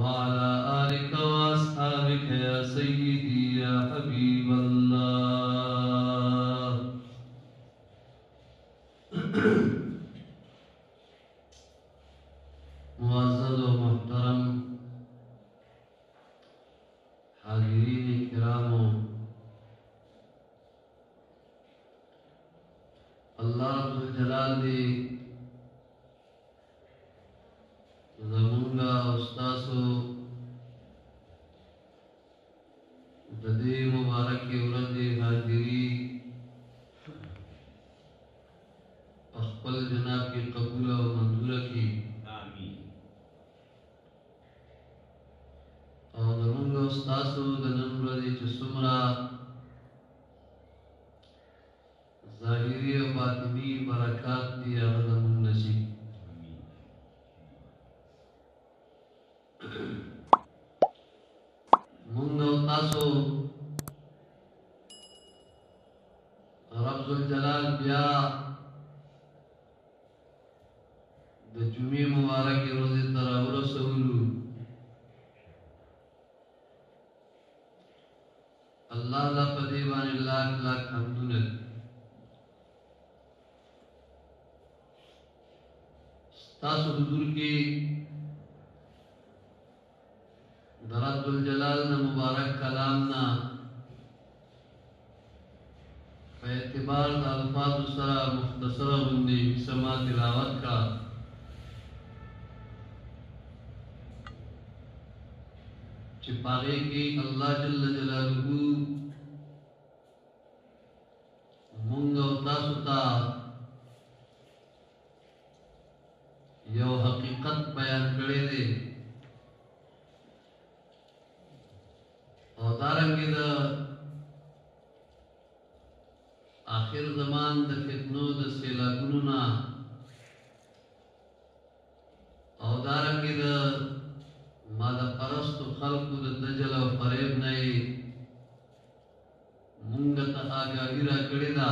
وعلى آلك وأصحابك يا سيدي يا حبيب الله. मुअज़्ज़ज़ व मुहतरम हाज़िरीन किरामो, अल्लाह रब्बुल जलाल ने ज़मूंगा उस्तासो ददे मुबारक के उरद हाज़िरी अख्पल जनाब की कबूल व मंजूर की और ज़मूंगा उस्तासो दनन उरद चुसुमरा ज़ाहिरी व बातिनी बरकत दी अग़ज़मुन नसीब। मुंगा उतासो रब्बुल जलाल बिया द जुमे मुबारक रोज़े तरावुर सऊलू अल्लाह ला पदेवान लाख लाख हमदुनत तासु हुजूर के रब्बुल जलाल ना मुबारक कलाम ना एतबार दा अल्फाज सरा मुख्तसर बंदी समा तिलावत का चिपागे की अल्लाह जल्ल जलालुहु मुंगा तासुता यो हकीकत बयान करे दे और दारंगे द आखिर ज़मान द फितनो द सेलाकुनु ना और दारंगे द मादा परस्तु खल्कु द दजल व फरेब नए मुंगत आगागिरा कड़ेदा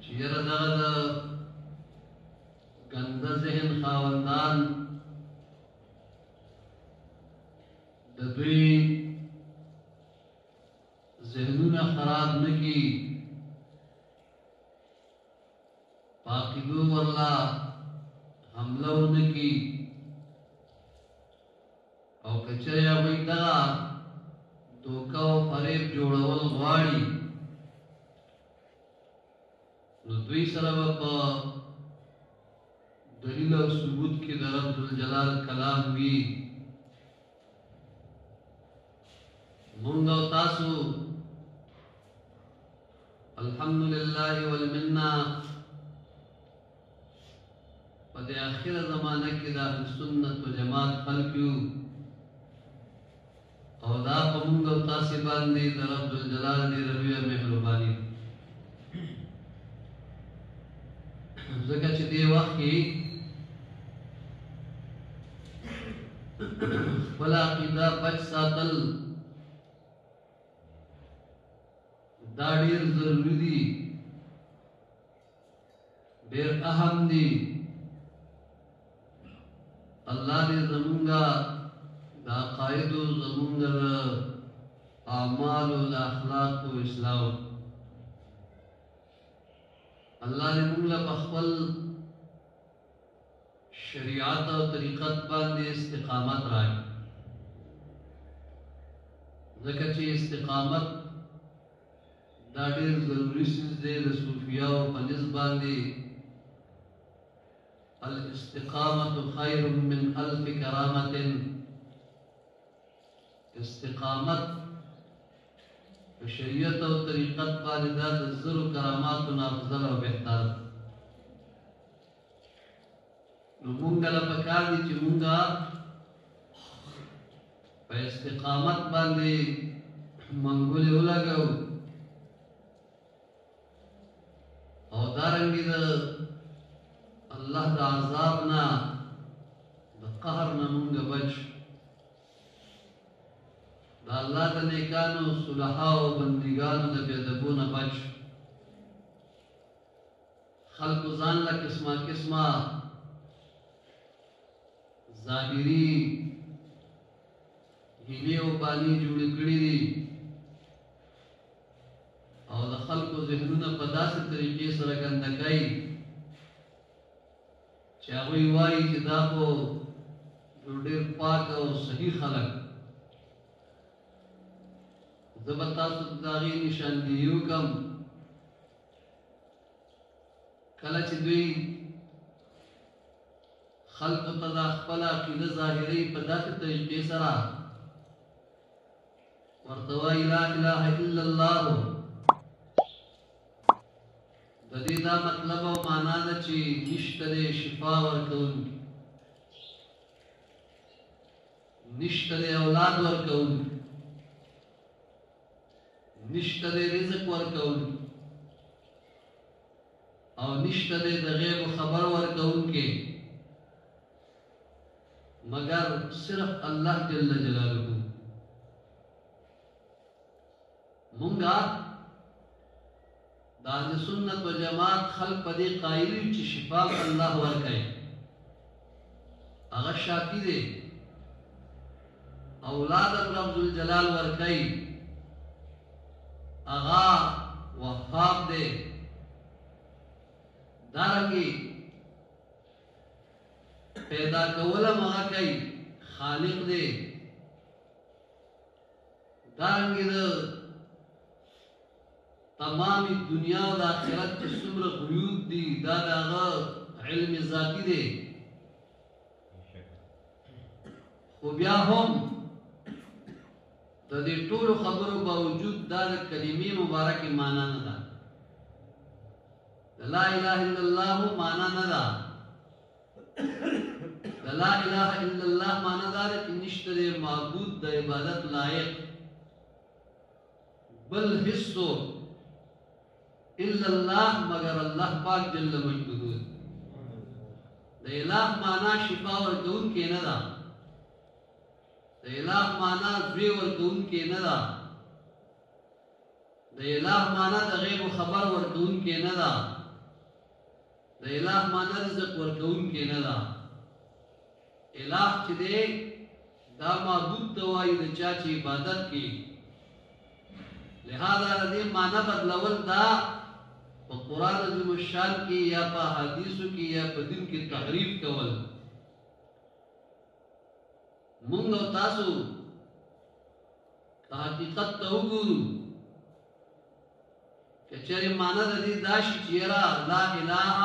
चियर दाद गंदा ज़हन खावंदान दबी ज़हनुना खराब न की पाकिदो वल्ला हमला न की और कचरिया वैदा धोखा व फरेब जोड़वल गवाड़ी नो दुई सरब पा दलील और सबूत के रब्बुल जलाल कलाम भी मुंगा तासु अल्हम्दुलिल्लाह वल मिन्ना पदे आखिर ज़माने के दा सुन्नत व जमात खल्क्यू और दा मुंगा तासि बांदी रब्बुल जलाल ने रबिया मेहरबानी ज़का च दे वक्त की फला क़िदा बच सातल दाढ़ीर ज़रूरी दी ढेर अहम दी अल्लाह ने ज़मूंगा दा क़ाइदो ज़मूंगा आमाल व अखलाक व इस्लाम अल्लाह ने मुंगला बखवल शरीयत और तरीक़त बांधे इस्तिक़ामत राय ज़कची इस्तिक़ामत दाढ़ीर ज़रूरी सिज़े सूफिया व पनिस बांधे अल इस्तिक़ामत खैरुम मिन अल्फ करामतिन इस्तिक़ामत शरीयत और तरीक़त बालिदा ज़र करामात न अफज़ल व बेहतर मुंगा ला पकार दी ची मुंगा पे इस्तिक़ामत बांधे मंगोले उलगाओ और दारंगी द अल्लाह दा अज़ाब ना द कहर ना मुंगा बच दा अल्लाह दा नेकानो सुलहा व बंदिगानो दा बेदबो ना बच खल्क जान ला किस्मा किस्मा ظاهري هیلې او بانې جوړې کړې دي او د خلکو ذهنونه په داسې طریقې سره ګنده کوي چې هغوی وایي چې دا خو یو ډېر پاک او صحیح خلک زه به تاسو ته د هغې نشاندهي وکړم کله چې دوی خلقو ته دا خپله عقیده ظاهروي په داسې طریقې سره ورته وایي لا اله الا الله د دې دا مطلب او معنا ده چې نشته دی شفا ورکوونکی نشته دی اولاد ورکوونکی نشته دی رزق ورکوونکی او نشته دی د غیب خبر ورکوونکی مگر صرف الله جل جلاله مونږه د اهل سنت و جماعت خلق په دې قایل یو چې شفا الله ورکوي هغه شافي دی اولاد رب الجلال ورکوي هغه وهاب دی دارنګي پیدا کولم هغه کوي خالق دی دارنګي د تمامی دنیا و د آخرت چې څومره غیوب دي دا د هغه علم ذاتي دی خو بیا هم د دې ټولو خبرو باوجود دا د کلمې مبارکې معنا نه ده د لا اله الا الله معنا نه ده د لا اله الا الله معنا دا ده چې نشته دی معبود د عبادت لایق بل حصو الا الله مگر الله پاک جل مجدود د الہ معنا شفا ورکون کې نه ده د الہ معنا زوی ورکون کې نه ده د الہ معنا د غیب خبر ورکون کې نه ده د الہ معنا رزق ورکون کې نه ده الہ چې دی دا معبود ته وایي د چا چې عبادت کوي لہذا د دې معنا بدلول دا په قرآن عظیم الشان کې یا په حدیثو کې یا په دین کې تحریف کول مونږ او تاسو حقیقت ته وګورو که چېرې معنا د دې دا شي چې یاره لا اله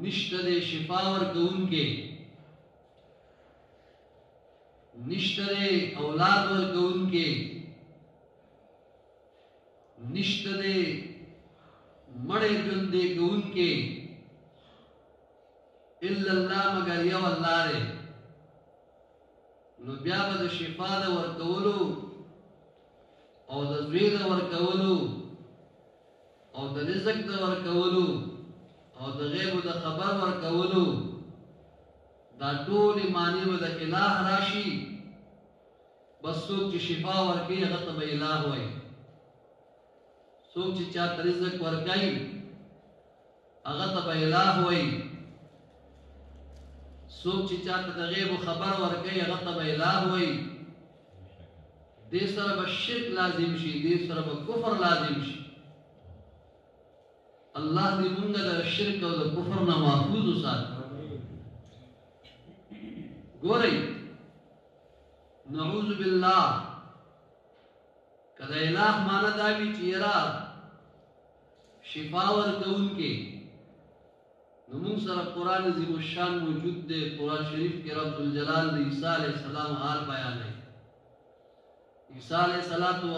نشته دی شفا ورکوونکی نشته دی اولاد ورکوونکی نشته دی مڑے جندے گون کے الا اللہ مگر یو اللہ رے نو بیا با دا شفا دا ورکولو او دا زوی دا ورکولو او دا رزق دا ورکولو او دا غیب دا خبر ورکولو دا ټول معنی با دا الہ راشی بس سوک چی شفا ورکی غطب الہ ہوئی سوک چې چاته رزق ورکوي هغه ته به الہ وایي څوک چې چاته د غیب خبر ورکوي هغه ته به الہ وایي دې سره به شرک لازم شي دې سره به کفر لازم شي الله دې موږ د شرک او د کفر نه محفوظ وساتي ګورئ نعوذ بالله کله الہ معنا دا وی چې یاره شفا ورکوونکی نو موږ سره قرآن عظیم الشان موجود دی قرآن شریف کې رب الجلال د عیسی علیه السلام حال بیانوي عیسی علیه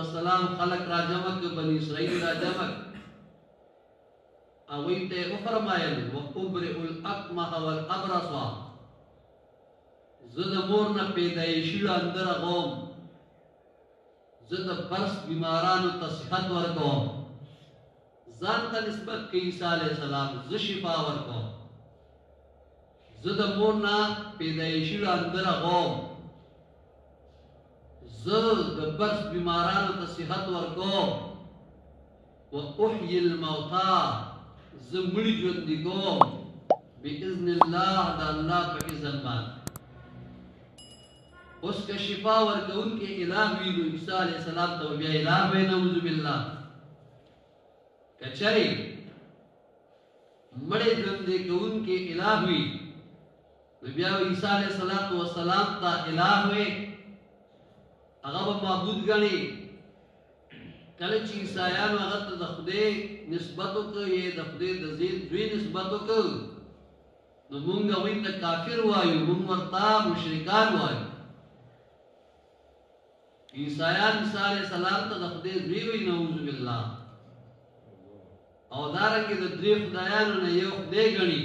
السلام خلق را جمع کړ بنی اسرائیل را جمع هغوی ته وفرمایل وابرئ الاکمه والابرص زه د مور نه پیدایشي ړانده رغوم زه د برس بیمارانو ته صحت ورکوم ځان ته نسبت کوي عیسی علیه السلام زه شفا ورکوم زه د مور نه پیدایشي ړانده رغوم زه د برس بیمارانو ته صحت ورکوم و احیي الموتى زه مړي ژوندي کوم باذن الله د الله په اذن باندې اوس که شفا ورکوونکی الہ وي نو عیسی علیه السلام ته بیا الہ وي نعوذ بالله که چرې مړی ژوندی کوونکی الہ وي نو بیا عیسی علیه السلام ته الہ وي هغه به معبود ګڼي کله چې عیسایانو هغه ته د خدای نسبت وکړ یا د خدای د زوی نسبت وکړ نو مونږ هغوی ته کافر وایو مونږ ورته مشرکان وایو عیسایان عیسی علیه السلام ته د خدای زوی وایي نعوذ بالله او دارنګې د درې خدایانو نه یو خدای ګڼي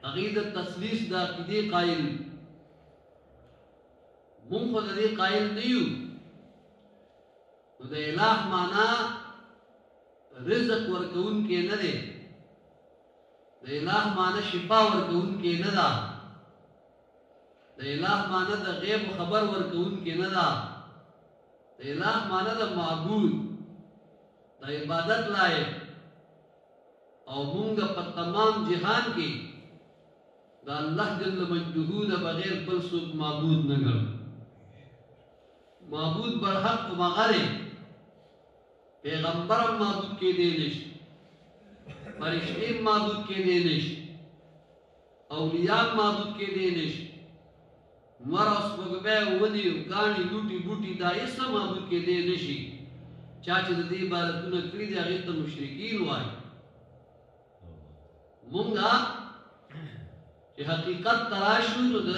هغوی د تثلیث د عقیدې قایل مونږ خو د دې قایل نه یو نو د الہ معنا رزق ورکوونکی نه دی د الہ معنا شفا ورکوونکی نه ده د الہ معنا د غیب خبر ورکوونکی نه ده د الہ معنا د معبود د عبادت لایق او مونږ په تمام جهان کې د الله جل مجده نه بغیر بل څوک معبود نه ګڼو معبود برحق مغره پیغمبرم معبود کې دی نشي فرشتي معبود کې دی نشي اولیاء معبود کې دی نشي نور اوس وګبه ودی غاڼي لوټي بوټي دا یې سم معبود کې دی نشي چا چې د دې عبادتونه کړی دي هغه ته مشرکین وایي مونږه چې حقیقت تراشو نو د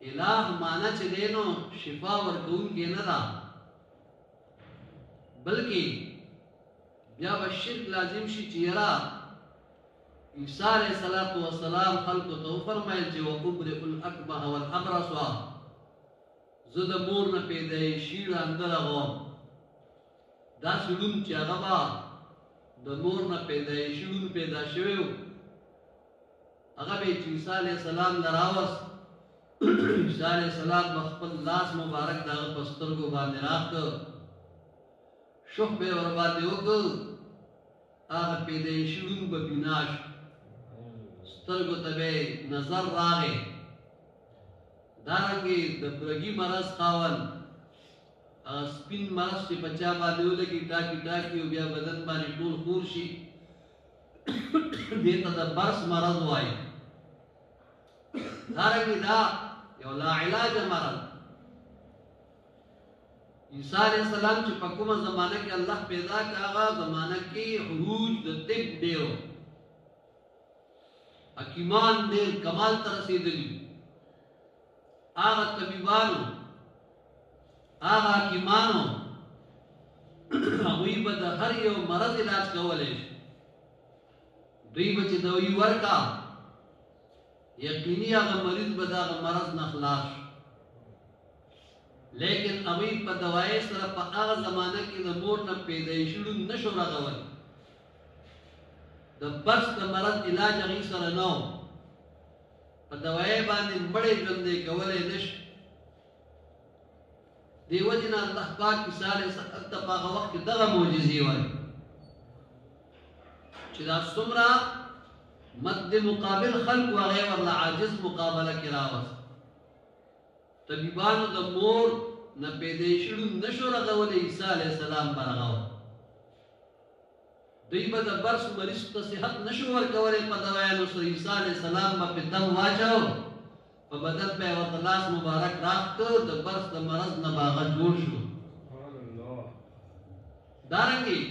الہ معنا چې دینو شفا ورکوونکی نه ده بلکې بیا به شرک لازم شي چې یاره عیسی علیه السلام خلکو ته وفرمایل چې وابرئ الاکمه والابرص زه د مور نه پیدایشي ړانده رغوم داسې ړوند چې هغه به د مور نه پیدایشي ړوند پیدا شوی و هغه به چې عیسی علیه السلام له راوست عیسی علیه السلام به خپل لاس مبارک د هغه په سترګو باندې راکړ شخ به ورباندې وکړ هغه پیدایشي ړوند به بینا شو سترګو ته به نظر راغی دارنګې د برګي مرض خاون سپین مرض چې په چا باندې ولګي ټاکي ټاکي او بیا بدن باندې ټول خور شي دې ته د برس مرض وایي دارنګې دا یو لا علاج مرض عیسی علیه السلام چې په کومه زمانه کې الله پیدا کړ هغه زمانه کې عروج د طب ډېر حکیمان ډېر کمال ته رسېدلي هغه طبیبانو هغه حکیمانو هغوی به د هر یو مرض علاج کولی شي دوی به چې دوی ورکا یقیني هغه مریض به د هغه مرض نه خلاص شي لیکن هغوی په دوایي سره په هغه زمانه کې د مور نه پیدایشي ړوند نه شو رغولی د برس د مرض علاج هغوی سره نه و په دوایي باندې مړی ژوندی کولی نه شي دې وجې نه الله پاک عیسی علیه السلام ته په هغه وخت کې دغه معجزې وایي چې دا څومره مد مقابل خلق و هغې ورله عاجز مقابله کې راوست طبیبانو د مور نه پیدایشي ړوند نه شو رغولی عیسی علیه السلام به رغو دوی به د برس مریض ته صحت نه شو ورکولی په دوایانو سره عیسی علیه السلام به پې دم واچو په بدن به یې ورته لاس مبارک راښ کړ د برس د مرض نه به هغه جوړ شو دارنګې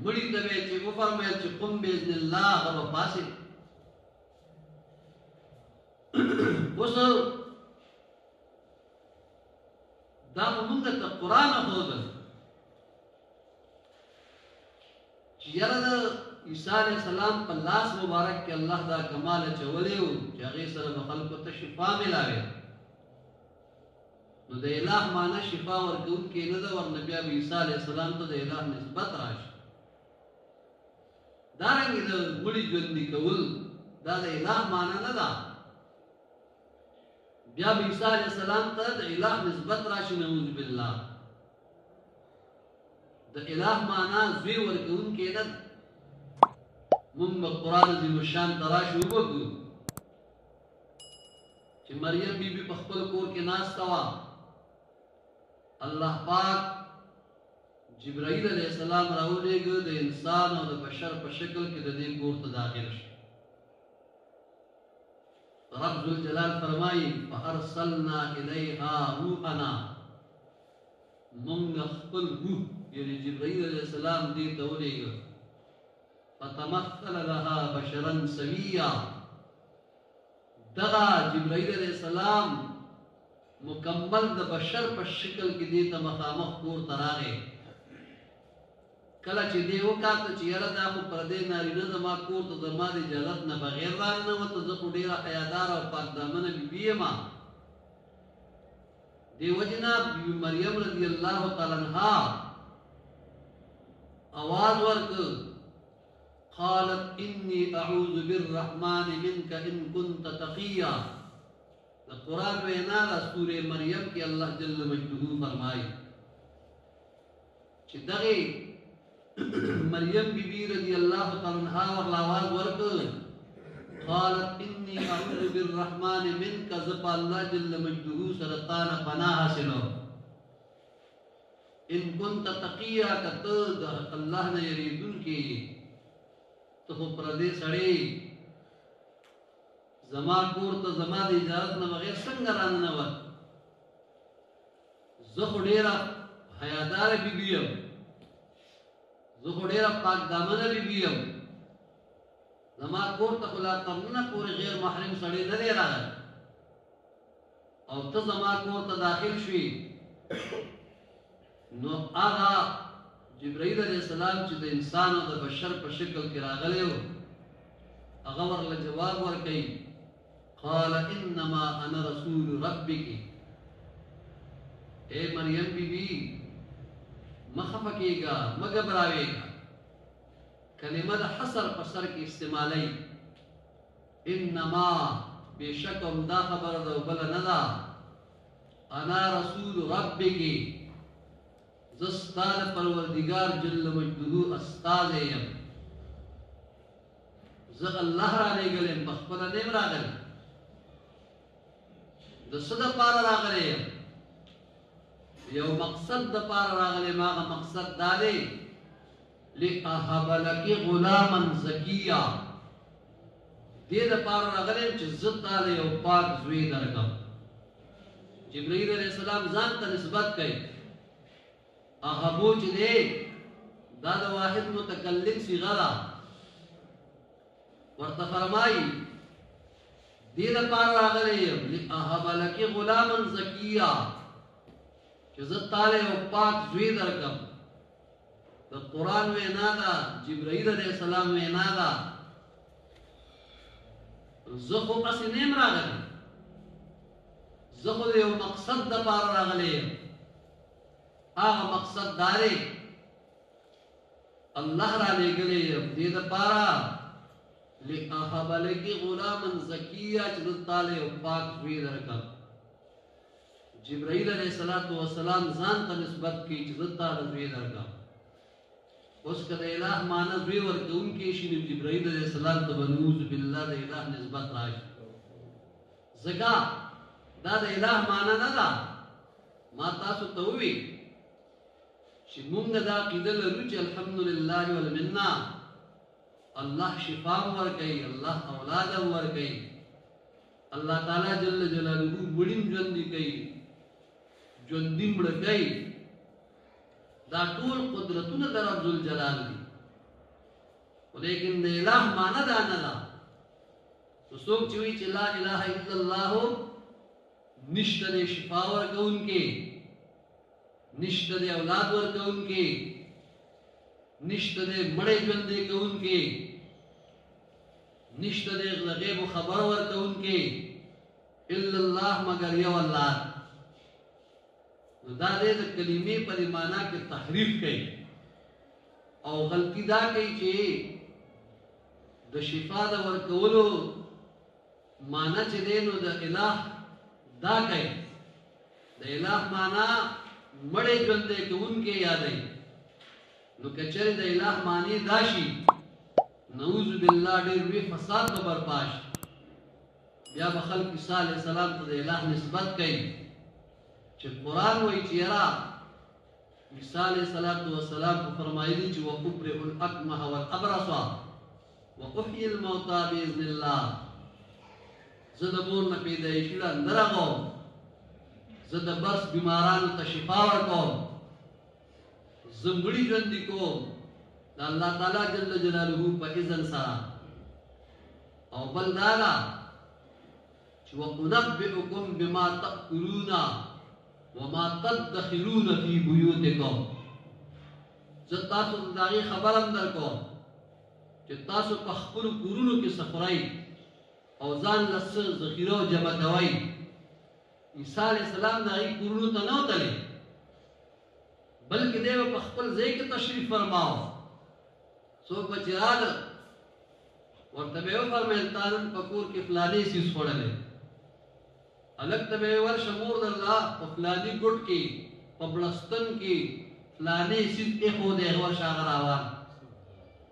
مړي ته به یې چې وفرمیل چې قم باذن الله هغه به پاڅېد اوس دا به مونږ ته قرآن ښودل چې یاره د عیسی علیه السلام په لاس مبارک کې الله دا کمال اچولی و چې هغې سره به خلکو ته شفا میلاوې نو د الہ معنا شفا ورکوونکی نه ده ورنه بیا به عیسی علیه السلام ته د الہ نسبت راشي دارنګې د مړي ژوندي کول دا د الہ معنا نه ده بیا به عیسی علیه السلام ته د الہ نسبت راشي نعوذ بالله د الہ معنا زوی ورکوونکی نه من قرآن عظیم الشان تراشو وګو چې مریم بی بی په خپل کور کې ناسته وه الله پاک جبرائیل علیہ السلام راولېږه د انسان او د بشر په شکل کې د دې کور ته داخل شي رب ذوالجلال فرمایي فارسلنا الیها روحنا موږ خپل روح یعنی جبرائیل علیہ السلام دې ته ولېږه فتمثل لها بشرا سویا دغه جبرائیل علیہ السلام مکمل د بشر په شکل کې دې ته مخامخ کور ته راغی کله چې دې وکاته چې یاره دا خو پردی نارینه زما کور ته زما د اجازت نه بغیر راننوته زه خو ډېره حیاداره او پاکدامنه بیبي یم دې وجې نه بیبي مریم رضی الله تعالی عنها آواز ورکړ قالت انی اعوذ بالرحمن منك ان كنت تقیا د قرآن وینا د سورې مریم کې الله جل مجده فرمایي چې دغه مریم بی بی رضی الله تعالی عنها ورله آواز ورکړ قالت انی اعوذ بالرحمن منك زپ الله جل مجده سره تانه پناه حاصلو ان كنت تقیا کته د الله نه یریدونکي ته خو پردې سړی زما کور ته زما د اجازت نه بغیر څنګه راننوت زه خو ډېره حیاداره بیبي یم زه خو ډېره پاکدامنه بیبي یم زما کور ته خو لا تر ننه پورې غیر محرم سړی نه دی راغلی او ته زما کور ته داخل شوې نو هغه جبرائیل علیہ السلام چې د انسان او د بشر په شکل کې راغلی و هغه ورله جواب ورکوي قال انما انا رسول ربک اے مریم بی بی مخفه کېږه مه ګبراوېږه کلمه د حصر په سر کې استعمالوي انما بېشک همدا خبره ده او بله نه ده انا رسول ربک زه ستا د پروردګار جل مجده استازی یم زه الله رالېږلی یم په خپله نه یم راغلی د څه دپاره راغلی یم یو مقصد دپاره راغلی یم هغه مقصد دا دی لاهب لک غلاما زکیا دې دپاره راغلی یم چې زه تا له یو پاک زوی درکړم جبرائیل علیہ السلام ځان ته نسبت کوي اهبو چې دی دا د واحد متکلم صیغه ده ورته فرمایي دې دپاره راغلی یم لاهب لک غلاما زکیا چې زه تا له یو پاک زوی درکړم د قرآن وینا ده جبرائیل علیہ السلام وینا ده زه خو هسې نه یم راغلی زه خو د یو مقصد دپاره راغلی یم هغه مقصد دا دی الله رالېږلی یم دې دپاره لاهب لک غلاما زکیا چې زه تا له یو پاک زوی درکړم جبرائیل علیہ السلام ځان ته نسبت کوي چې زه تا له زوی درکړم اوس که د اله معنی زوی ورکوونکی شي نو جبرائیل علیہ السلام ته به نعوذ بالله د اله نسبت راشي ځکه دا د اله معنی نه ده ما تاسو ته ووي چې مونږ دا عقیده لرو چې الحمدلله والمنه الله شفا ورکوي الله اولاد ورکوي الله تعالی جل جلاله مړین ژوندي کوي ژوندي مړه کوي دا ټول قدرتونه د رب ذوالجلال دي ولیکن د اله معنی دا نه ده څوک چې وایي چې لا اله الا الله نشته د شفا ورکوونکی نشته د اولاد ورکوونکی نشته د مړی ژوندی کوونکی نشته د غیب خبر ورکوونکی الا الله مگر یو الله نو دا دې د کلمې په معنا کې تحریف کوي او غلطي دا کوي چې د شفا د ورکولو معنا چې دی نو د اله دا کوي د اله معنا مړی ژوندی کوونکی یادوي نو که چېرې د اله معنی دا شي نعوذ بالله ډېر لوی فساد به برپا شي. بیا به خلک عیسی علیه السلام ته د الہ نسبت کوي چې قرآن وایي چې یاره عیسی علیه السلام خو فرمایلي چې وأبرئ الأکمه والأبرص وأحيي الموتى بإذن الله. زه د مور نه پیدایشي ړنده راغوم، زه د برس بیمارانو ته شفا ورکوم، زه مړي ژوندي کوم د الله تعالی جل جلاله په اذن سره. او بل دا ده چې وأنبئکم بما تأکلون وما تدخرون فی بیوتکم. زه تاسو ته د هغې خبر هم درکوم چې تاسو په خپلو کورونو کې څه خورئ او ځان له څه ذخیره او جمع کوئ. عیسی علیه السلام د هغې کورونو ته نه وتلی، بلکې دی به په خپل ځای کې تشریف فرماو. څوک به چې راله ورته به یې وفرمیل تا نن په کور کې فلاني څیز خوړلی، هلک ته به یې ورشه مور د الله په فلاني ګوټ کې په بړستن کې فلاني څیز ایښودی، ورشه هغه راوال.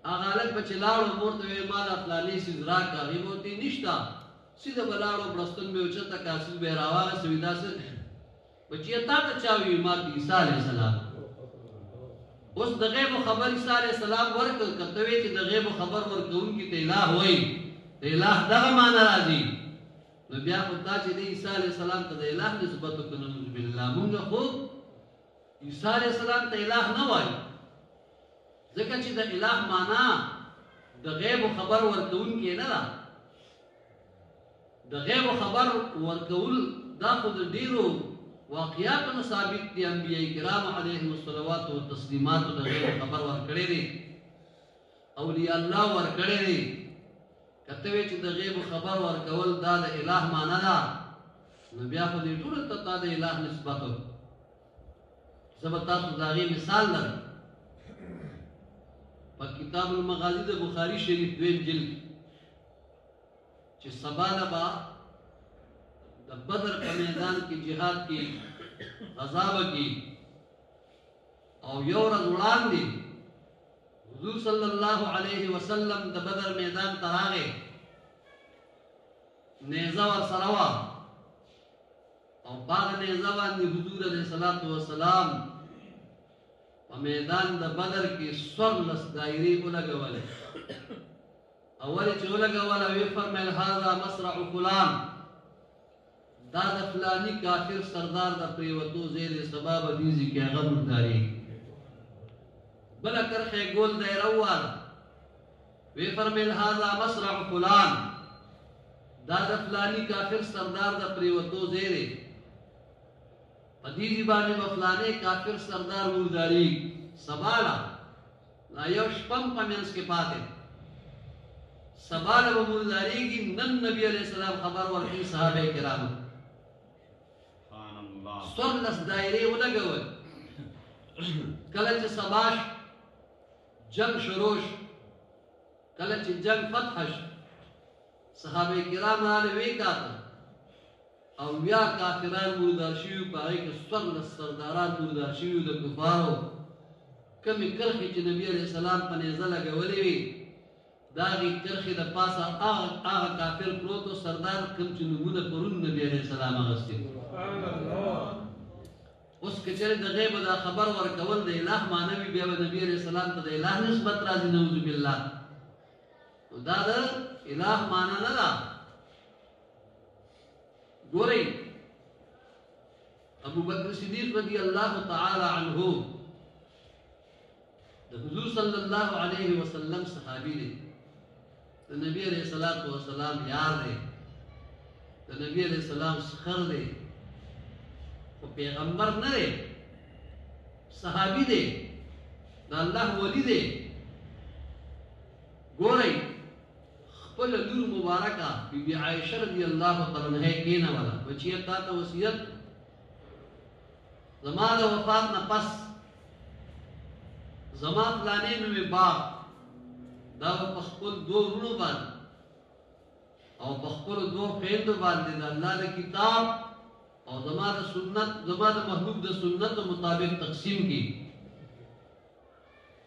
هغه هلک به چې لاړو مور ته ویل ما دا فلاني څیز راکړه، هغې به ورته نشته. سیده به لاړو بړستن به یې اوچته کړه، څیز به یې راواخیستې داسې بچیه تا ته چا وي؟ ما ته عیسی علیه السلام. اوس د غیب خبر عیسی علیه السلام ورکړ، که ته وایې چې د غیب خبر ورکوونکي ته الہ وایي، د الہ دغه معنی راځي، نو بیا خو تا چې دی عیسی علیه السلام ته د الہ نسبت وکړو، نعوذ بالله. مونږ خو عیسی علیه السلام ته الہ نه وایو، ځکه چې د الہ معنا د غیب خبر ورکوونکی نه ده. د غیب خبر ورکول دا خو د ډیرو واقعاتو نه ثابت دي. انبیاء کرام علیهم الصلوات والتسلیمات د غیب خبر ورکړی دی، اولیاء الله ورکړی دی. که ته وایې چې د غیب خبر ورکول دا د الہ معنا ده، نو بیا خو دې ټولو ته تا د الہ نسبت وکړو. زه به تاسو د هغې مثال لرم په کتاب المغازی د بخاري شریف 2 جلد چې سبا ده به د بدر په میدان کې جهاد کې غزا به کېږي، او یو ورځ وړاندې حضور صلی الله علیه وسلم د بدر میدان ته راغی، نیزه ورسره وه، او په هغه نیزه باندې حضور علیه السلام په میدان د بدر کې 14 دایرې ولګولې. اولې چې ولګوله ویې فرمیل هذا مصرع فلان، دا د فلاني کافر سردار د پریوتو ځای دی، سبا به دې ځای کې هغه مردارېږي. بله کرښه یې ګول دایره وواله، ویې فرمیل هذا مصرع فلان، دا د فلاني کافر سردار د پریوتو ځای دی، په دې ځای باندې به فلانی کافر سردار مردارېږي. سبا له لا یو شپه هم په منځ کې پاتې، سبا له به مردارېږي. نن نبي علیه السلام خبر ورکړي صحابه کرامو 14 دایرې ولګول. کله چې سبا جنگ شروع شو، کله چې جنگ فتح شو، صحابه کرام راغلي ویې کاته او بیا کافران مردار شوي، په هغې کې 14 سرداران مردار شوي د کفارو. کمې کرښې چې نبي علیه السلام په نیزه لګولې وي، د هغې کرښې د پاسه هغه کافر پروت و سردار، کوم چې نومونه پرون نبي علیه السلام اخیستي. اوس که چېرې د غیبه دا خبر ورکول د الہ معنی وي، بیا به نبي علیه السلام ته د الہ نسبت راځي، نعوذ بالله. دا د الہ معنی نه ده. ګورئ ابو بکر صدیق رضی الله تعالی عنه د حضور صلی الله علیه وسلم صحابي دی، د نبی علیه السلام یار دی، د نبی علیه السلام سخر دی، خو پیغمبر نه دی، صحابي دی، د الله ولی دی. ګورئ خپل لور مبارکه بی بی عائشه رضی الله تعالی عنها کېنوله، بچیه تا ته وصیت زما د وفات نه پس زما فلانې نومې باغ دا به په خپل 2 وروڼو باندې او په خپلو 2 خویندو باندې د الله د کتاب او زما د سنت، زما د محبوب د سنتو مطابق تقسیم کړي.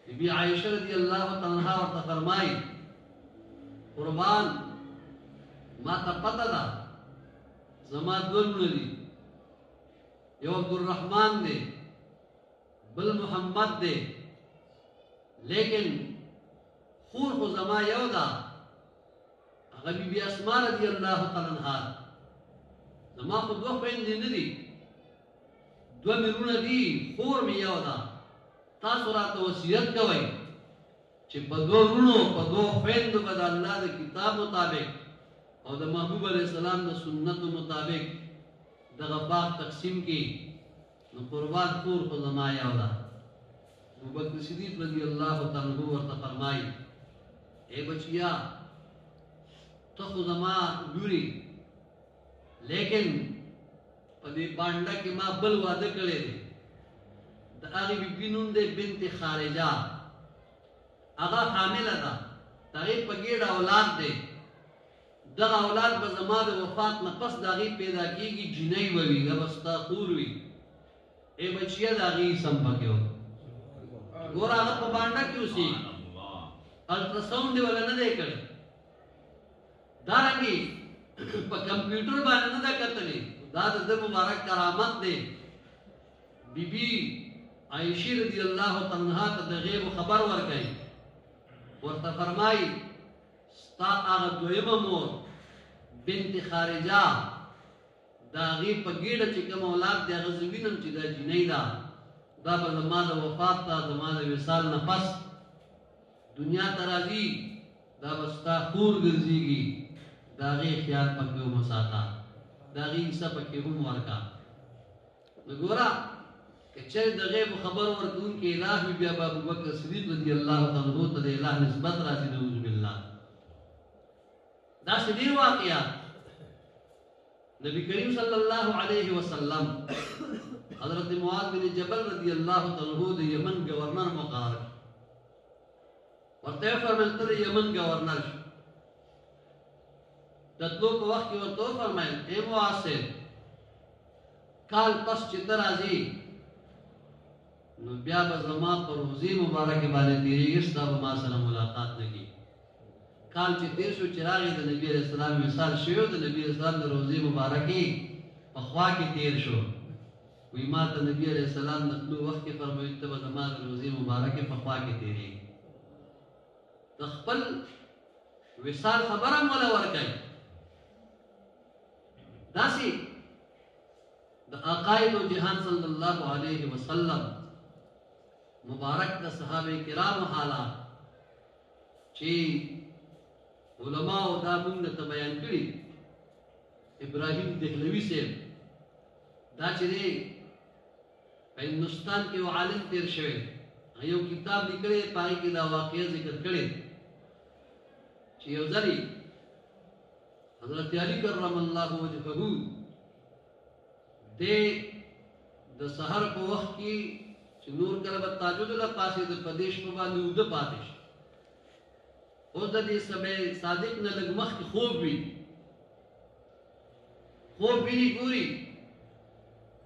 بی بی عائشه رضی الله تعالی عنها ورته فرمایي قربان ما ته پته ده زما دوه لوڼه دي یو عبدالرحمن دی بل محمد دی لیکن خور خو زما یو ده هغه بی بی اسماء رضی الله تعالی عنها زما خو دوه خویندې نه دي دوه مې وروڼه دي خور مې یو ده تاسو راته وصیت کوئ چې په دوه وروڼو په دوه خویندو به د الله د کتاب مطابق او د محبوب علیه السلام د سنتو مطابق دغه باغ تقسیم کی نو قربان خور خو زما یو ده ابوبکر صدیق رضی الله تعالی عنہ ورته فرمایي اے بچیا ته خو زما لوري لیکن په دې باندې کې ما بل واده کړی دی د هغې بیبي نوم دی بنت خارجه هغه حامله ده د هغې په ګېډه اولاد دی دغه اولاد به زما د وفات نه پس د هغې پیدا کېږي جینۍ به وي دا به ستا خور وي ای بچیه د هغې سم پکې و ګوره هغه په بانډه کې اوسېږي الټراساونډ یې وله نه دی کړی دارنګې په کمپیوټر باندې نه ده کتلې دا د ده مبارک کرامت دی بیبي عایشې رضی الله تعالی عنها ته د غیب خبر ورکوي ورته فرمایي ستا هغه دویمه مور بنت خارجه د هغې په ګېډه چې کوم اولاد دی هغه زه وینم چې دا جینۍ ده دا به زما د وفات ته زما د وصال نه پس دنیا ته راځي دا به ستا خور ګرځېږي د هغې خیال پکې هم وساته د هغې حصه پکې هم ورکړه نو ګوره که چېرې د غیب خبر ورکوونکی اله وي بیا به ابوبکر صدیق رضي الله تعالی عنہ ته د اله نسبت راځي نعوذ بالله داسې ډېر واقعات نبی کریم صلی الله علیه وسلم حضرت معاذ بن جبل رضی الله تعالی عنہ د یمن گورنر مقرر ورته فرمایل ته د یمن گورنر شو د تلو په وخت کې ورته فرمایل اے معاذ کال پس چې ته راځې نو بیا به زما په روزې مبارکې باندې تېرېږي ستا به ما سره ملاقات نه کېږي کال چې تېر شو چې راغی د نبي علیه السلام وصال شوی و د نبي علیه السلام د روزې مبارکې په خوا کې تېر شو وی ما ته نبي علیه السلام د تلو وخت کې فرمایي ته به زما د روزې مبارکې په خوا کې تېرېږي د خپل وصال خبره هم وله ورکوي داسې د عقاید و جهان صلی الله علیه وسلم مبارک د صحابه کرام حالات چې علماء دا موږ ته بیان کړي ابراهیم دهلوي صاحب دا چې دی په هندوستان کې یو عالم تیر شوی یو کتاب لیکلی په هغې کې دا واقعه ذکر کړې چې یو ځلې حضرت علی کرم الله وجهه د سحر په وخت کې چې نور کله به تهجد له پاسېده په دې شپه باندې اوده پاتې شي اوس د دې سبع صادق نه لږ مخکې خوب ویني ګوري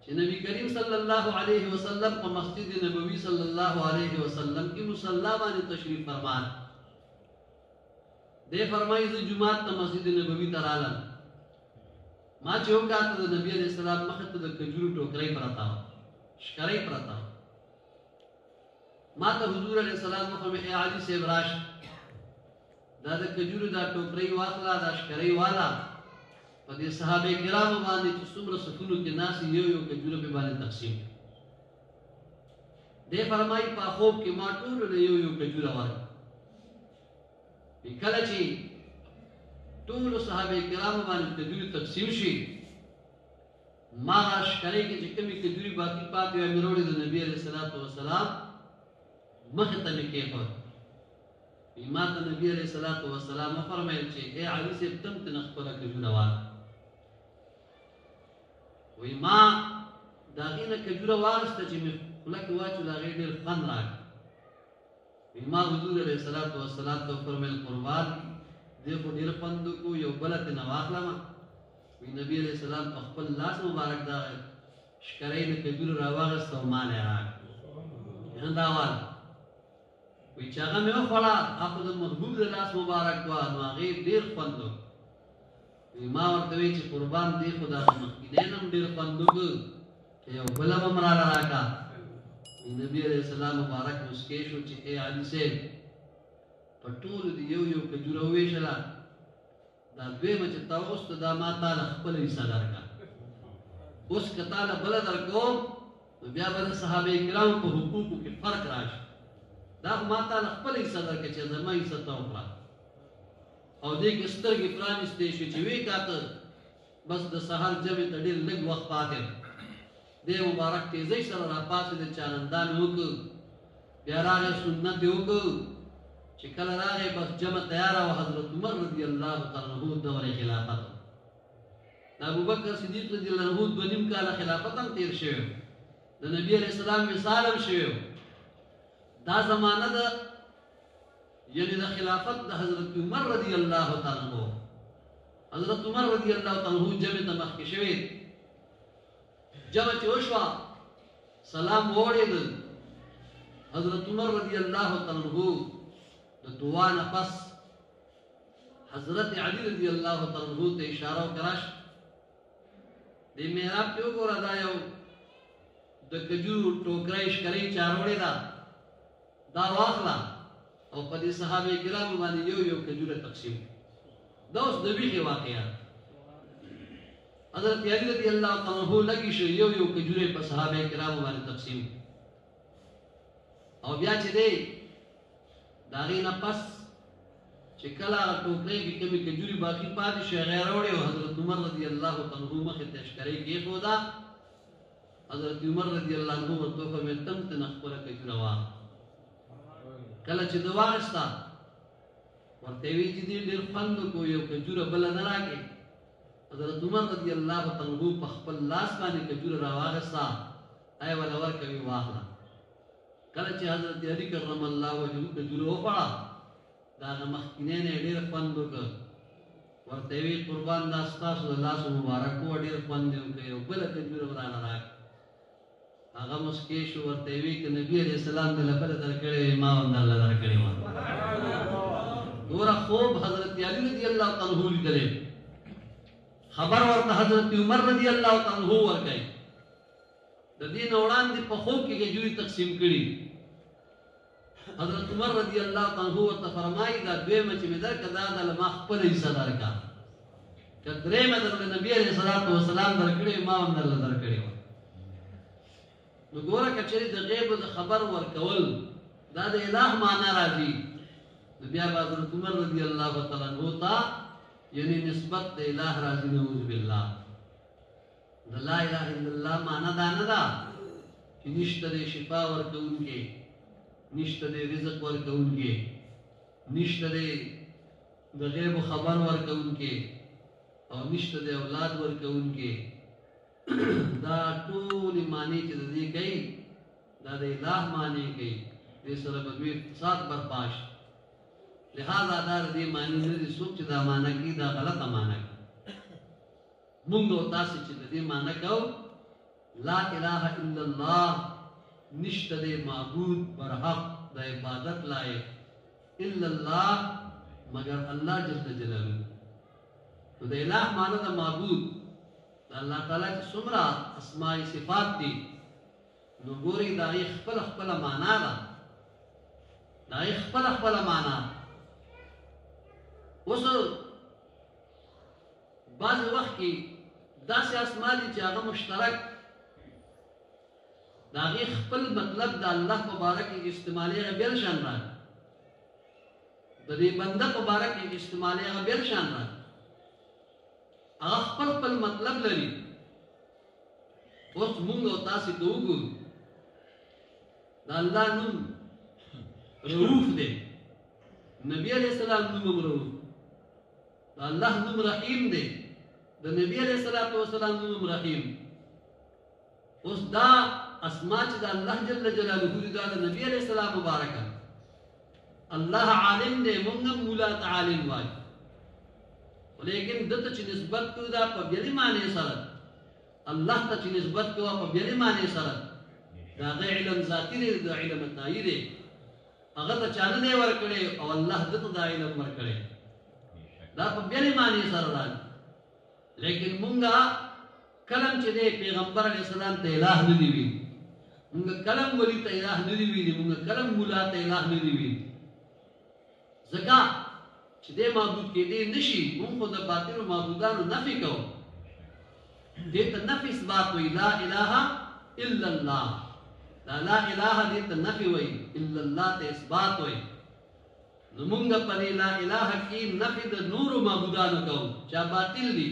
چې نبی کریم صلی الله علیه وسلم په مسجد نبوي صلی الله علیه وسلم کې مصلی باندې تشریف فرمان دې فرمایي زه جمعات ته مسجد نبوي ته رالم ما چې وکاته د نبی علیه السلام مخې ته د کجورو ټوکرۍ پرته وه شکرۍ پرته وه ما ته حضور علیه السلام وفرمایي ای علي صاحب راشه دا د کجورو دا ټوکرۍ واخله دا شکرۍ واله په دې صحابه کرامو باندې چې څومره صفونو کې ناست یو یو کجوره پې باندې تقسیم دې فرمایي په خوب کې ما ټولو له یو یو کجوره ورکړه کله چې ټولو صحابه کرامو باندې کجورې تقسیم شي ما هغه شکرۍ کې چې کومې کجورې باقي پاتې وې مې راوړې د نبي علیه الصلاة وسلام مخې ته مې کېښود ما ته نبی علیه الصلاة وسلام وفرمیل چې ای علي صاحب تم ترې خپله کجوره واخله وی ما د هغې نه کجوره واخیسته چې مې خوله کې واچول هغې ډېر خوند راکړ وی ما حضور علیه الصلاة وسلام ته وفرمیل قربان دې خو ډېر خوند وکړو یو بله ترېنه واخلمه وی نبی علیه السلام په خپل لاس مبارک دا شکرۍ د کجورو راواخیسته او ما نه یې راکړه دا واله وی چې هغه مې وخوړه هغه د محبوب د لاس مبارک وه نو هغې ډېر خوند وکړو ما ورته وایي چې قربان دی خو د هغه مخکینی نه هم ډېر خوند وکړو چې یو بله به هم راله راکړه نبي علیه السلام مبارک مسکی شو چې ای علي صاحب په ټولو دې یو یو کجوره وویشله دا دویمه چې تا اوس ته دا ما تاله خپله حصه درکړه اوس که تاله بله درکوم نو بیا به د صحابه کرامو په حقوقو کې فرق راشي دا خو ما تاله خپله حصه درکړه چې زما حصه ته وکړه او دې کې سترګې پرانیستې شوې چې وی کاته بس د سهار جمعې ته ډېر لږ وخت پاتې دې مبارک تیزۍ سره راپاڅېد چانندان مې وکړ بیا راغی سنت یې وکړ چې کله راغی بس جمع تیاره وه حضرت عمر رضی الله تعالی عنه دور خلافت د ابوبکر صدیق رضی الله عنه 2 نیم کاله خلافت هم تیر شوی د نبی علیه السلام وصال هم شوی دا زمانه ده یعنی د خلافت د حضرت عمر رضی الله تعالی عنه حضرت عمر رضی الله تعالی عنه جمع ته مخکې شوی جمع چې وشوه سلام ووړېد حضرت عمر رضی الله تعالی عنه د دعا نه پس حضرت علی رضی الله تعالی عنہ ته اشاره وکړه د میراب ته وګوره دا یو د کجورو ټوکرای شکرې چاروړې دا واخلا او په دې صحابه کرامو باندې یو یو کجوره تقسیم دا اوس د ویغه واقعیا حضرت علی رضی الله تعالی عنہ لګی شو یو یو کجوره په صحابه کرامو باندې تقسیم او بیا چې دی داغی نه پس چې کله هغه ټوکرۍ کې کمی کجوري باقي پاتې شوې هغه یې راوړې او حضرت عمر رضی الله تعالی عنہ مخې ته اشکرۍ کېښوده حضرت عمر رضی الله عنه ورته وفرمېدل ته مې خپله کجوره واخله کله چې ده واخېسته ورته یې ویل چې دې ډېر خوند وکړو یو کجوره بله نه راکړې حضرت عمر رضی الله تعالی عنہ په خپل لاس باندې کجوره راواخېسته ای وله ورکوي واخله کله چې حضرت علی کرم الله وجهه کجوره وخوړه د هغه مخکینی نه یې ډېر خوند وکړ ورته یې ویل قربان دا ستاسو د لاسو مبارک وه ډېر خوند یې وکړ یو بله کجوره به رانه راکړه هغه مسکی شو ورته یې ویل که نبي علیه السلام درله بله درکړې وې ما هم درله درکړې وه دومره خوب حضرت علی رضی الله تعالی عنہ لیدلی خبر ورته حضرت عمر رضی الله تعالی عنہ ورکوي د دې نه وړاندې په خوب کې کجوري تقسیم کړي حضرت عمر رضی الله تعالی عنہ ورته فرمایي دا دویمه چې مې درکړه دا د ما خپله حصه درکړه که درېیمه درله نبي علیه الصلاة والسلام درکړې ما هم درله درکړې وه نو ګوره که چېرې د غیبو د خبر ورکول دا د اله معنا راځي نو بیا به حضرت عمر رضی الله تعالی عنہ ته یعنی نسبت د اله راځي نعوذ بالله د لا اله الا الله معنا دا نه ده چې نشته د شفا ورکوونکی نشته د رزق ورکوونکی نشته د غیبو خبر ورکوونکی او نشته د اولاد ورکوونکی دا ټولې معنی چې د دې کوي دا د اله معنی کوي دې سره به دوی فساد برپا شي لہذا دا د دې معنی نه دي څوک چې دا معنی کوي دا غلطه معنی کوي مونږ او تاسو چې د دې معنی کوو لا اله الا الله نشته د معبود برحق د عبادت لایق الا الله مگر الله جل جلاله نو د اله معنی د معبود د الله تعالی چې څومره اسماء صفات دي نو ګورئ د هغې خپله خپله معنا ده د هغې خپله خپله معنا اوس بعض وخت کې داسې اسما دي چې هغه مشترک د هغې خپل مطلب د الله په باره کې استعمالي هغه بل شان راځي د دې بنده په باره کې استعمالي هغه بل شان راځي هغه خپل خپل مطلب لري اوس مونږ او تاسې ته وګورو د الله نوم رؤوف دی نبي علیه السلام نوم هم رؤوف د الله نوم رحیم دی د نبی علیه الصلاة والسلام نوم رحیم اوس دا اسما چې د الله جل جلاله دي دا د نبی علیه السلام مبارکه الله عالم دی مونږ هم مولا ته عالم وایو لیکن دته چې نسبت کوو دا په بېلې معنی سره الله ته چې نسبت کوو په بېلې معنی سره د هغه علم ذاتي دی د علم تایي دی هغه ته چا نه دی ورکړی او الله ده ته دا علم ورکړی دا په بلې معنی سره راځي لیکن مونږه کلم چې دی پیغمبر علیه السلام ته الہ نه دی ویلي مونږ کلم ولی ته الہ نه دی ویلي مونږ کلم مولا ته الہ نه دی ویلي ځکه چې دې معبود کېدی نشي مونږ خو د باطلو معبودانو نفي کوو دې ته نفي اثبات وایي لا اله الا الله دا لا اله دې ته نفي وایي الا الله ته اثبات وایي نو مونږ په دې لا اله کې نفي د نورو معبودانو کوو چې باطل دي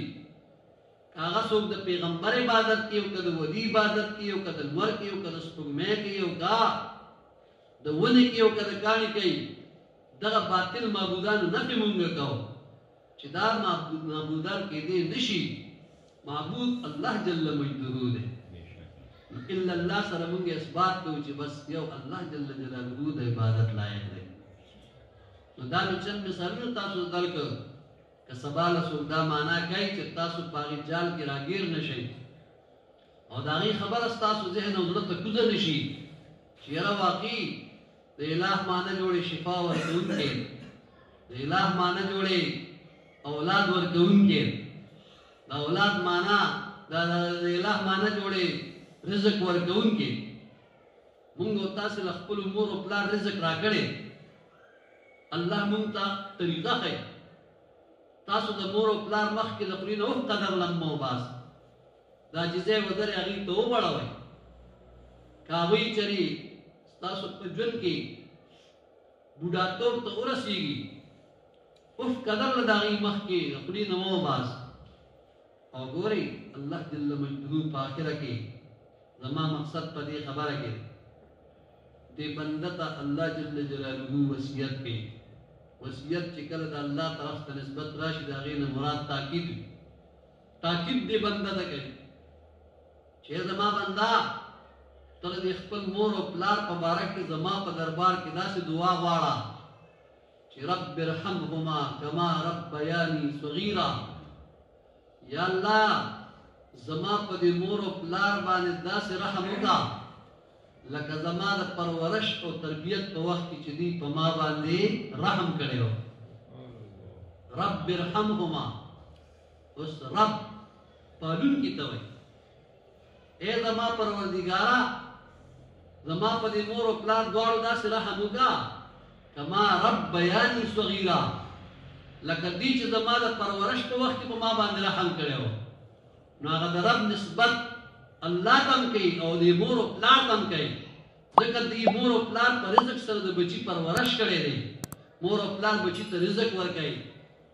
هغه څوک د پیغمبر عبادت کوي او کده ولی عبادت کوي او کده نور کوي او کده سپوږمۍ کوي او دا د ونې کوي او کده کاڼي کوي دغه باطل معبودانو نفي مونږ کوو چې دا معبودان کېدی نشي معبود الله جل مجده دی الا الله سره مونږ اثبات کوو چې بس یو الله جل جلاله د عبادت لایق دی نو دا چند مثالونه تاسو درکړو که سبا له څوک دا معنا کوي چې تاسو په هغې جال کې راګیر نشئ او د هغې خبره ستاسو ذهن او زړه ته کوزه نشي چې یاره واقعي د الہ معنا جوړې شفا ورکوونکی د الہ معنا جوړې اولاد ورکوونکی د اولاد معنا د الہ معنا جوړې رزق ورکوونکی مونږ او تاسو له خپلو مور او پلار رزق راکړی الله مونږ ته طریقه ښیي تاسو د مور او پلار مخکې د خولې نه اوف قدر لمه وباسئ دا عاجزۍ ودرې هغې ته وبړوئ که هغوی چرې ستاسو په ژوند کې بوډاتوب ته ورسېږي اوف قدر له د هغې مخکې د خولې نه مه وباسئ او ګورئ الله جل مجده په آخره کې زما مقصد په دې خبره کې دې بنده ته الله جل جلاله وصیت کوي وصیت چې کله د الله طرف ته نسبت راشي د هغې نه مراد تاکید وي تاکید دې بنده ته کوي چې زما بنده ته د خپل مور او پلار په باره کې زما په دربار کې داسې دعا غواړه چې رب ارحمهما کما ربیاني صغیرا یا الله زما په دې مور او پلار باندې داسې رحم وکړه لکه زما د پرورش او تربیت په وخت کې چې دوی په ما باندې رحم کړی و رب ارحمهما اوس رب پالونکي ته وایي ای زما پروردګاره زما په دې مور او پلار دواړو داسې رحم وکړه کما ربیاني صغیرا لکه دوی چې زما د پرورش په وخت کې په ما باندې رحم کړی و نو هغه د رب نسبت الله تم کوي او د مور او پلار تم کوي ځکه د مور او پلار په رزق سره د بچي پرورش کړی دی مور او پلار بچي ته رزق ورکوي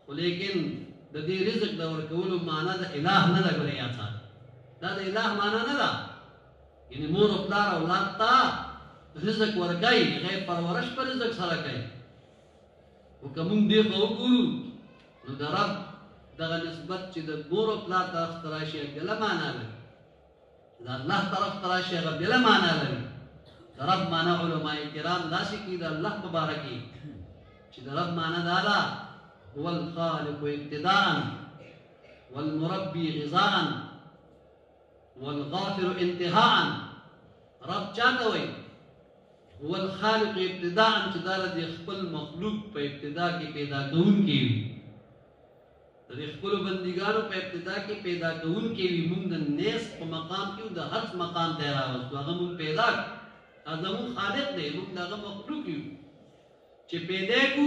خو لیکن د دې رزق د ورکولو معنا د الہ نه ده ګورئ یاد ساتئ دا د الہ معنا نه ده یعنې مور او پلار اولاد ته رزق ورکوي هغه پرورش په رزق سره کوي خو که موږ دې ته وګورو نو د رب دغه نسبت چې د مور او پلار طرف ته راشي بله معنا لري د الله طرف ته راشي هغه بله معنا لري د رب معنا علما کرام داسې کوي د الله په باره کې چې د رب معنا دا ده هو الخالق ابتداء والمربي غذاء والغافر انتهاء رب چاته وایي هو الخالق ابتداء چې دا د خپل مخلوق په ابتدا کې پیدا کوونکی وي د خپلو بندګانو په ابتدا کې پیدا کوونکی وي موږ د نیس په مقام کې د حرف مقام ته راوستو هغه موږ پیدا هغه زموږ خالق دی موږ د هغه مخلوق یو چې پیدا کو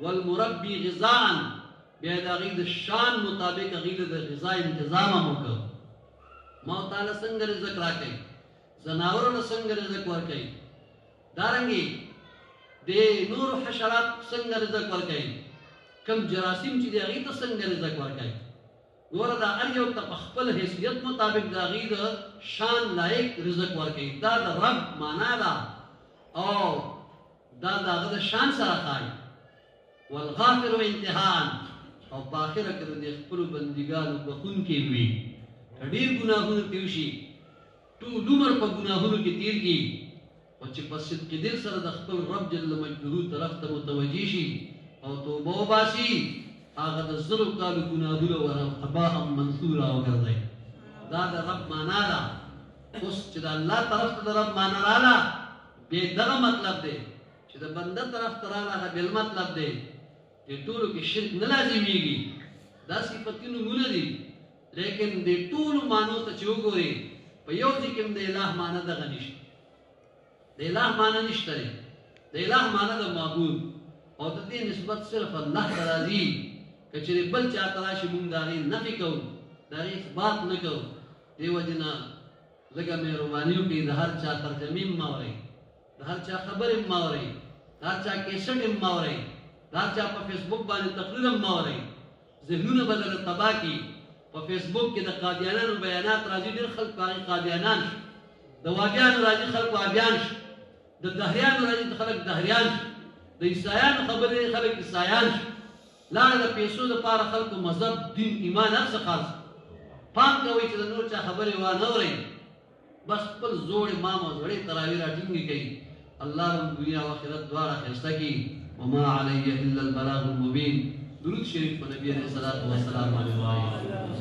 والمربي غذاء بیا د هغې د شان مطابق هغې له د غذا انتظام هم وکړو ما تعالی څنګه رزق راکوي ځناورو له څنګه رزق ورکوي دارنګې د نورو حشرات څنګه رزق ورکوي کم جراثیم چې د هغې ته څنګه رزق ورکوي ګوره دا هر یو ته په خپل حیثیت مطابق د هغې د شان لایق رزق ورکوي دا د رب معنا ده او دا د هغه د شان سره ښایي والغافر انتهاء او په آخره کې د خپلو بندګانو بخونکی وي که ډېر ګناهونه تېر شي ټول عمر په ګناهونو کې تېر کړي او چې په صدق دل سره د خپل رب جل مجده طرف ته متوجه شي او توبه وباسي هغه د زرو کالو ګناهونه هباء منثورا وګرځي دا د رب معنا ده اوس چې د الله طرف ته د رب معنا راغله بیا دغه مطلب دی چې چې د بنده طرف ته راغله بل مطلب دی دې ټولو کې شرک نه لازمیږي دا صفتونه مونږ دي لیکن دې ټولو مانو ته چې وګوري په یو ځای کې د الٰه معنی دغه نشته د الٰه معنی نشته د الٰه معنی د معبود او د دې نسبت صرف الله ته راځي که چېرې بل چا ته راشي مونږ د هغې نفي کوو د هغې اثبات نه کوو دې وجې نه لږه مهرباني وکړئ د هر چا ترجمې مه اورئ د هر چا خبرې مه اورئ د هر چا کیسټ مه اورئ د هر چا په فیسبوک باندې تقریر مه اورئ ذهنونه به درته تباه کړي په فیسبوک کې د قادیانانو بیانات راځي ډېر خلک په هغې قادیانان شو د وابیانو راځي خلک وابیان شو د دهریانو راځي خلک دهریان شو د عیسایانو خبرې خلک عیسایان شو لاړه د پیسو دپاره خلکو مذهب دین ایمان هر څه خاص پام کوئ چې د نور چا خبرې وانه اورئ بس خپل زوړ امام او زوړې تراویح راټینګې کوي الله رب دنیا او آخرت دواړه ښایسته کړي وما علی الا البلاغ المبین درود شریف په نبی علیه الصلاة والسلام باندې ووایئ